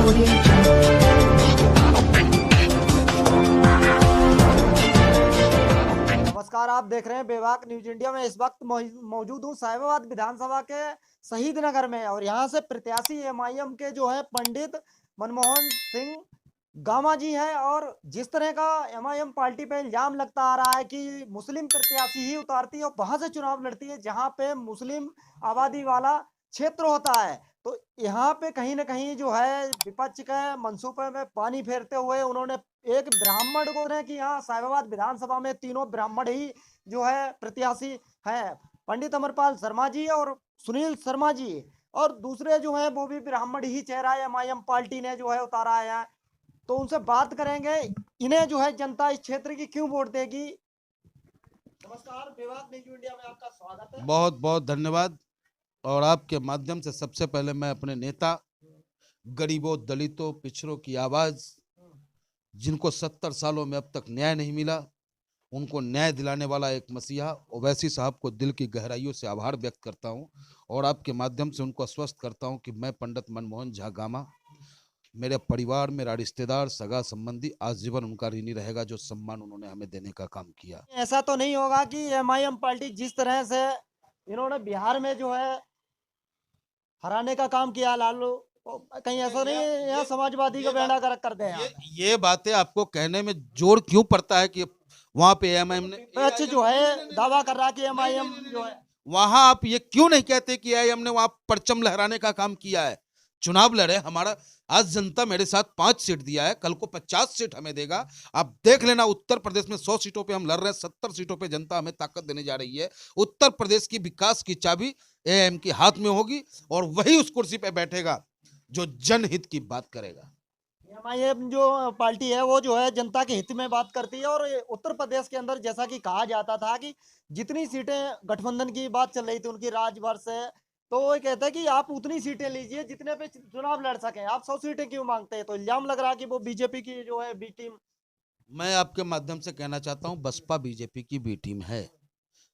नमस्कार, आप देख रहे हैं बेबाक न्यूज इंडिया में। इस वक्त मौजूद हूँ साहिबाबाद विधानसभा के शहीद नगर में और यहाँ से प्रत्याशी एमआईएम के जो है पंडित मनमोहन सिंह गामा जी हैं। और जिस तरह का एमआईएम पार्टी पे इल्जाम लगता आ रहा है कि मुस्लिम प्रत्याशी ही उतारती है और वहां से चुनाव लड़ती है जहां पे मुस्लिम आबादी वाला क्षेत्र होता है, तो यहाँ पे कहीं ना कहीं जो है विपक्ष के मंसूबे में पानी फेरते हुए उन्होंने एक ब्राह्मण को कि यहाँ साहिबाबाद विधानसभा में तीनों ब्राह्मण ही जो है प्रत्याशी हैं, पंडित अमरपाल शर्मा जी और सुनील शर्मा जी, और दूसरे जो है वो भी ब्राह्मण ही चेहरा एमआईएम पार्टी ने जो है उतारा है। तो उनसे बात करेंगे, इन्हें जो है जनता इस क्षेत्र की क्यों वोट देगी। नमस्कार, बेबाक न्यूज इंडिया में आपका स्वागत है। बहुत बहुत धन्यवाद। और आपके माध्यम से सबसे पहले मैं अपने नेता, गरीबों, दलितों, पिछड़ों की आवाज, जिनको 70 सालों में अब तक न्याय नहीं मिला, उनको न्याय दिलाने वाला एक मसीहा ओवैसी साहब को दिल की गहराइयों से आभार व्यक्त करता हूं। और आपके माध्यम से उनको आश्वस्त करता हूं कि मैं पंडित मनमोहन झा गामा, मेरे परिवार, मेरा रिश्तेदार, सगा संबंधी आजीवन उनका ऋणी रहेगा जो सम्मान उन्होंने हमें देने का काम किया। ऐसा तो नहीं होगा कि एमआईएम पार्टी जिस तरह से इन्होंने बिहार में जो है हराने का काम किया लालू, कहीं ऐसा नहीं है यहाँ समाजवादी का बेड़ा गर्क कर दे। ये बातें आपको कहने में जोर क्यों पड़ता है कि वहां पे एमआईएम ने विपक्ष जो है दावा कर रहा कि एमआईएम जो है, वहां आप ये क्यों नहीं कहते कि एमआईएम ने वहां परचम लहराने का काम किया है? चुनाव लड़े, हमारा आज जनता मेरे साथ 5 सीट दिया है, कल को 50 सीट हमें देगा। आप देख लेना, उत्तर प्रदेश में 100 सीटों पे हम लड़ रहे हैं, 70 सीटों पे जनता हमें ताकत देने जा रही है। उत्तर प्रदेश की विकास की चाबी एआईएम के हाथ में होगी और वही उस कुर्सी पे बैठेगा जो जनहित की बात करेगा। एमआईएम जो पार्टी है वो जो है जनता के हित में बात करती है। और उत्तर प्रदेश के अंदर जैसा कि कहा जाता था कि जितनी सीटें गठबंधन की बात चल रही थी उनकी राजभर से, तो वो कहता है कि आप उतनी सीटें लीजिए जितने पे चुनाव लड़ सकें, आप 100 सीटें क्यों मांगते हैं। तो इल्जाम लग रहा है कि वो बीजेपी की जो है बी टीम। मैं आपके माध्यम से कहना चाहता हूं, बसपा बीजेपी की बी टीम है।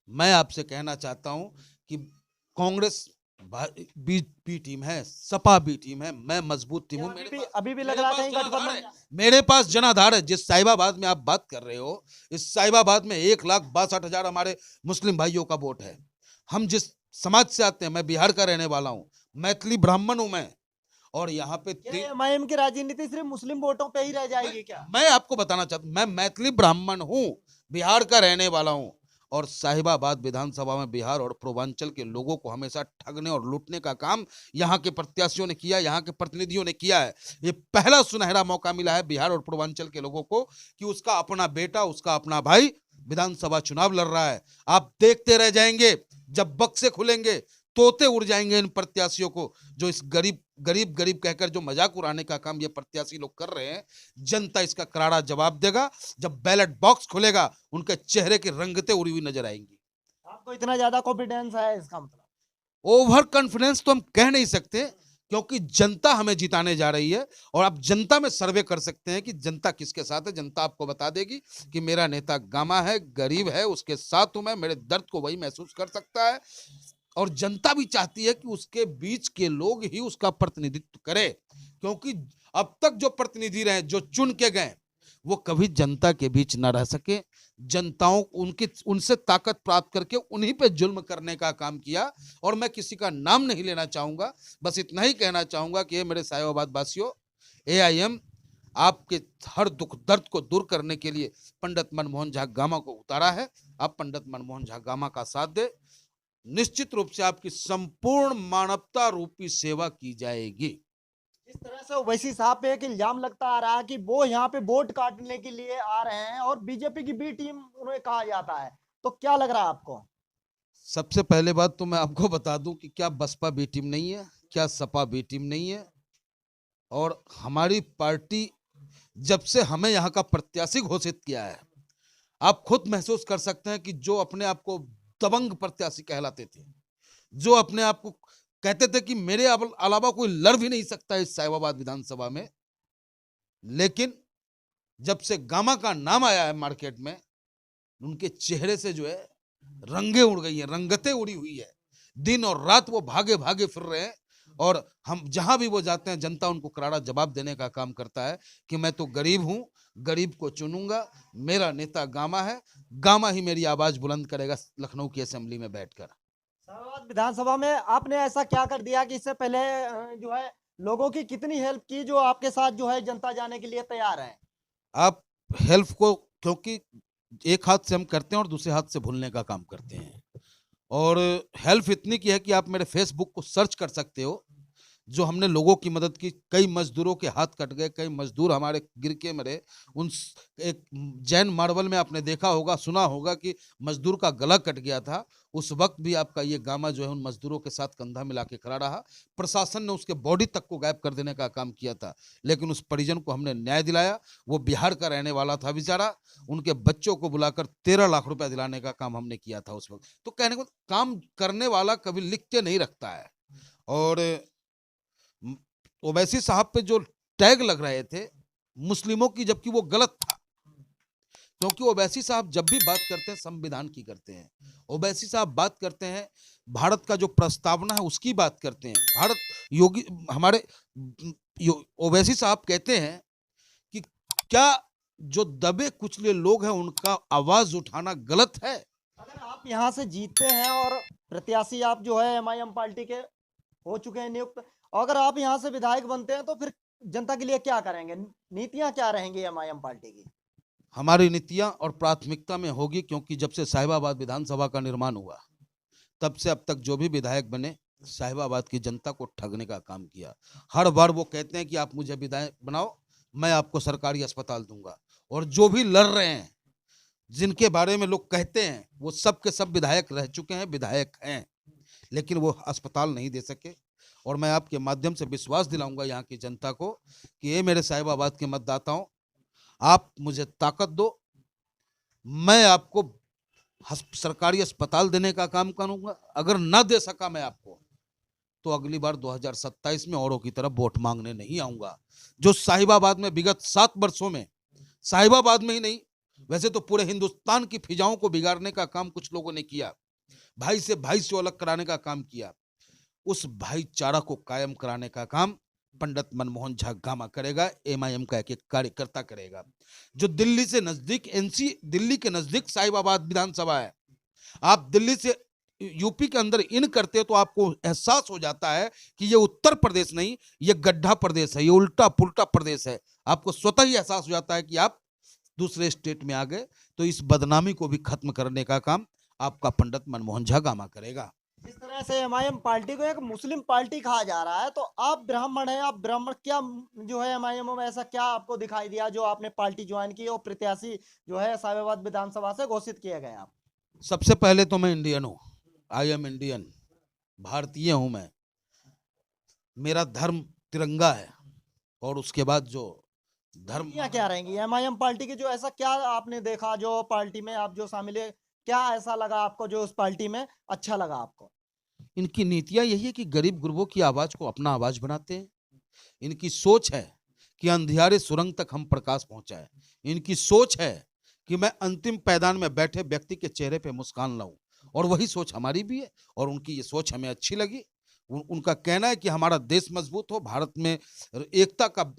मैं आपसे कहना चाहता हूं कि कांग्रेस बी टीम है, सपा बी टीम है, मैं मजबूत टीम हूं। अभी भी लग रहा है गठबंधन। मेरे पास जनाधार है। जिस साहिबाबाद में आप बात कर रहे हो, इस साहिबाबाद में 1,62,000 हमारे मुस्लिम भाइयों का वोट है। हम जिस समाज से आते हैं, मैं बिहार का रहने वाला हूं, मैथिली ब्राह्मण हूं मैं। और यहाँ पे एमआईएम की राजनीति सिर्फ मुस्लिम वोटों पे ही रह जाएगी क्या? मैं आपको बताना चाहता हूं, मैं मैथिली ब्राह्मण हूं, बिहार का रहने वाला हूं। और साहिबाबाद विधानसभा में बिहार और पूर्वांचल के लोगों को हमेशा ठगने और लूटने का काम यहाँ के प्रत्याशियों ने किया, यहाँ के प्रतिनिधियों ने किया है। ये पहला सुनहरा मौका मिला है बिहार और पूर्वांचल के लोगों को कि उसका अपना बेटा, उसका अपना भाई विधानसभा चुनाव लड़ रहा है। आप देखते रह जाएंगे, जब बक्से खुलेंगे तोते उड़ जाएंगे इन प्रत्याशियों को, जो इस गरीब गरीब गरीब कहकर जो मजाक उड़ाने का काम ये प्रत्याशी लोग कर रहे हैं। जनता इसका करारा जवाब देगा। जब बैलेट बॉक्स खुलेगा, उनके चेहरे की रंगतें उड़ी हुई नजर आएंगी। आपको इतना ज्यादा कॉन्फिडेंस है, इसका मतलब? ओवर कॉन्फिडेंस तो हम कह नहीं सकते, क्योंकि जनता हमें जिताने जा रही है। और आप जनता में सर्वे कर सकते हैं कि जनता किसके साथ है। जनता आपको बता देगी कि मेरा नेता गामा है, गरीब है, उसके साथ हूं मैं, मेरे दर्द को वही महसूस कर सकता है। और जनता भी चाहती है कि उसके बीच के लोग ही उसका प्रतिनिधित्व करें, क्योंकि अब तक जो प्रतिनिधि रहे, जो चुन के गए, वो कभी जनता के बीच ना रह सके। जनताओं उनसे ताकत प्राप्त करके उन्हीं पे जुल्म करने का काम किया। और मैं किसी का नाम नहीं लेना चाहूंगा, बस इतना ही कहना चाहूंगा कि मेरे साहिबाबाद वासियों, एआईएम आपके हर दुख दर्द को दूर करने के लिए पंडित मनमोहन झा गामा को उतारा है। आप पंडित मनमोहन झा गामा का साथ दे, निश्चित रूप से आपकी संपूर्ण मानवता रूपी सेवा की जाएगी। इस तरह से ओवैसी साहब पे एक इल्जाम लगता आ रहा है कि वो यहाँ पे वोट काटने के लिए आ रहे हैं और बीजेपी की बी टीम उन्हें कहा जाता है, तो क्या लग रहा है आपको? सबसे पहले बात तो मैं आपको बता दूं कि क्या बसपा बी टीम नहीं है, क्या सपा बी टीम नहीं है। और हमारी पार्टी जब से हमें यहाँ का प्रत्याशी घोषित किया है, आप खुद महसूस कर सकते हैं कि जो अपने आप को दबंग प्रत्याशी कहलाते थे, जो अपने आप को कहते थे कि मेरे अलावा कोई लड़ भी नहीं सकता इस साहिबाबाद विधानसभा में, लेकिन जब से गामा का नाम आया है मार्केट में, उनके चेहरे से जो है रंगे उड़ गई है, रंगतें उड़ी हुई है। दिन और रात वो भागे भागे फिर रहे हैं और हम जहां भी वो जाते हैं जनता उनको करारा जवाब देने का काम करता है कि मैं तो गरीब हूं, गरीब को चुनूंगा, मेरा नेता गामा है, गामा ही मेरी आवाज बुलंद करेगा लखनऊ की असेंबली में बैठकर। साहबाबाद विधानसभा में आपने ऐसा क्या कर दिया कि इससे पहले जो है लोगों की कितनी हेल्प की जो आपके साथ जो है जनता जाने के लिए तैयार है? आप हेल्प को, क्योंकि एक हाथ से हम करते हैं और दूसरे हाथ से भूलने का काम करते हैं, और हेल्प इतनी की है कि आप मेरे फेसबुक को सर्च कर सकते हो। जो हमने लोगों की मदद की, कई मजदूरों के हाथ कट गए, कई मजदूर हमारे गिर के मरे। एक जैन मार्बल में आपने देखा होगा, सुना होगा कि मजदूर का गला कट गया था। उस वक्त भी आपका ये गामा जो है उन मजदूरों के साथ कंधा मिला के खड़ा रहा। प्रशासन ने उसके बॉडी तक को गायब कर देने का काम किया था, लेकिन उस परिजन को हमने न्याय दिलाया। वो बिहार का रहने वाला था बेचारा, उनके बच्चों को बुलाकर 13 लाख रुपया दिलाने का काम हमने किया था उस वक्त। तो कहने को काम करने वाला कभी लिख के नहीं रखता है। और ओवैसी साहब पे जो टैग लग रहे थे मुस्लिमों की, जबकि वो गलत था, क्योंकि ओवैसी साहब जब भी बात करते हैं संविधान की करते हैं। ओवैसी साहब बात करते हैं भारत का जो प्रस्तावना है उसकी बात करते हैं। भारत योगी हमारे ओवैसी साहब कहते हैं कि क्या जो दबे कुचले लोग हैं उनका आवाज उठाना गलत है? अगर आप यहाँ से जीतते हैं और प्रत्याशी आप जो है एमआईएम पार्टी के हो चुके हैं नियुक्त, अगर आप यहाँ से विधायक बनते हैं तो फिर जनता के लिए क्या करेंगे? नीतियां क्या रहेंगी एमआईएम पार्टी की? हमारी नीतियां और प्राथमिकता में होगी, क्योंकि जब से साहिबाबाद विधानसभा का निर्माण हुआ तब से अब तक जो भी विधायक बने साहिबाबाद की जनता को ठगने का काम किया। हर बार वो कहते हैं कि आप मुझे विधायक बनाओ, मैं आपको सरकारी अस्पताल दूंगा, और जो भी लड़ रहे हैं, जिनके बारे में लोग कहते हैं, वो सब के सब विधायक रह चुके हैं, विधायक हैं, लेकिन वो अस्पताल नहीं दे सके। और मैं आपके माध्यम से विश्वास दिलाऊंगा यहाँ की जनता को कि ये मेरे साहिबाबाद के मतदाताओं, आप मुझे ताकत दो, मैं आपको सरकारी अस्पताल देने का काम करूंगा। अगर ना दे सका मैं आपको, तो अगली बार 2027 में औरों की तरफ वोट मांगने नहीं आऊंगा। जो साहिबाबाद में विगत 7 वर्षों में, साहिबाबाद में ही नहीं, वैसे तो पूरे हिंदुस्तान की फिजाओं को बिगाड़ने का काम कुछ लोगों ने किया, भाई से अलग कराने का काम किया, उस भाईचारा को कायम कराने का काम पंडित मनमोहन झा गामा करेगा, एमआईएम का एक कार्यकर्ता करेगा। जो दिल्ली से नजदीक दिल्ली के नजदीक साहिबाबाद विधानसभा है, आप दिल्ली से यूपी के अंदर इन करते हो तो आपको एहसास हो जाता है कि ये उत्तर प्रदेश नहीं, ये गड्ढा प्रदेश है, ये उल्टा पुल्टा प्रदेश है। आपको स्वतः ही एहसास हो जाता है कि आप दूसरे स्टेट में आ गए। तो इस बदनामी को भी खत्म करने का काम आपका पंडित मनमोहन झा गामा करेगा। जिस तरह से एमआईएम पार्टी को एक मुस्लिम पार्टी कहा जा रहा है, तो आप ब्राह्मण हैं, आप ब्राह्मण क्या जो है एमआईएम में ऐसा क्या आपको दिखाई दिया जो आपने पार्टी ज्वाइन की और प्रत्याशी जो है साहिबाबाद विधानसभा से घोषित किए गए आप? सबसे पहले तो मैं इंडियन हूँ, आई एम इंडियन, भारतीय हूं मैं, मेरा धर्म तिरंगा है। और उसके बाद जो धर्म क्या रहेंगी एमआईएम पार्टी की, जो ऐसा क्या आपने देखा जो पार्टी में आप जो शामिल है, क्या ऐसा लगा आपको जो उस पार्टी में अच्छा लगा आपको? इनकी नीतियां यही है कि गरीब गुरबों की आवाज को अपना आवाज बनाते हैं। इनकी सोच है कि अंधियारे सुरंग तक हम प्रकाश पहुंचाए। इनकी सोच है कि मैं अंतिम पैदान में बैठे व्यक्ति के चेहरे पे मुस्कान लाऊं, और वही सोच हमारी भी है, और उनकी ये सोच हमें अच्छी लगी। उनका कहना है कि हमारा देश मजबूत हो, भारत में एकता का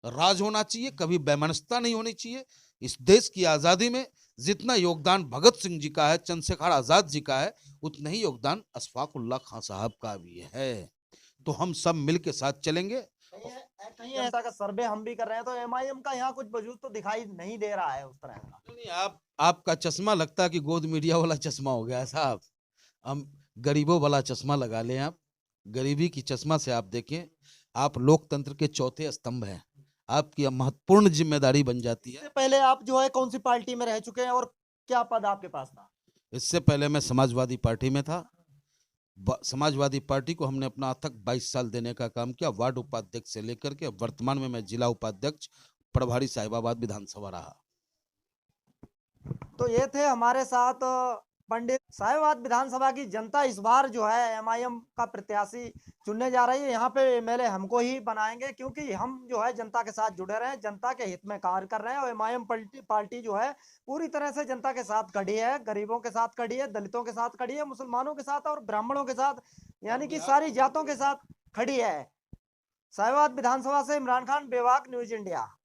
राज होना चाहिए, कभी वैमनस्यता नहीं होनी चाहिए। इस देश की आजादी में जितना योगदान भगत सिंह जी का है, चंद्रशेखर आजाद जी का है, उतना ही योगदान अशफाक उल्लाह खान साहब का भी है। तो हम सब मिल के साथ चलेंगे। कहीं ऐसा का सर्वे हम भी कर रहे हैं तो एमआईएम का यहाँ कुछ वजूद तो दिखाई नहीं दे रहा है उस तरह का। नहीं, आपका चश्मा लगता है कि गोद मीडिया वाला चश्मा हो गया है साहब। हम गरीबों वाला चश्मा लगा लें आप, गरीबी की चश्मा से आप देखें, आप लोकतंत्र के चौथे स्तंभ हैं, आपकी महत्वपूर्ण जिम्मेदारी बन जाती है। पहले आप जो है कौन सी पार्टी में रह चुके हैं और क्या पद आपके पास था? इससे पहले मैं समाजवादी पार्टी में था। समाजवादी पार्टी को हमने अपना अथक 22 साल देने का काम किया, वार्ड उपाध्यक्ष से लेकर के वर्तमान में मैं जिला उपाध्यक्ष प्रभारी साहिबाबाद विधानसभा रहा। तो ये थे हमारे साथ पंडित। साहिबाबाद विधानसभा की जनता इस बार जो है एमआईएम का प्रत्याशी चुनने जा रही है। यहाँ पे एमएलए हमको ही बनाएंगे, क्योंकि हम जो है जनता के साथ जुड़े रहे, जनता के हित में कार्य कर रहे हैं। और एमआईएम पार्टी जो है पूरी तरह से जनता के साथ खड़ी है, गरीबों के साथ खड़ी है, दलितों के साथ खड़ी है, मुसलमानों के साथ और ब्राह्मणों के साथ, यानी कि सारी जातों के साथ खड़ी है। साहिबाबाद विधानसभा से इमरान खान, बेबाक न्यूज इंडिया।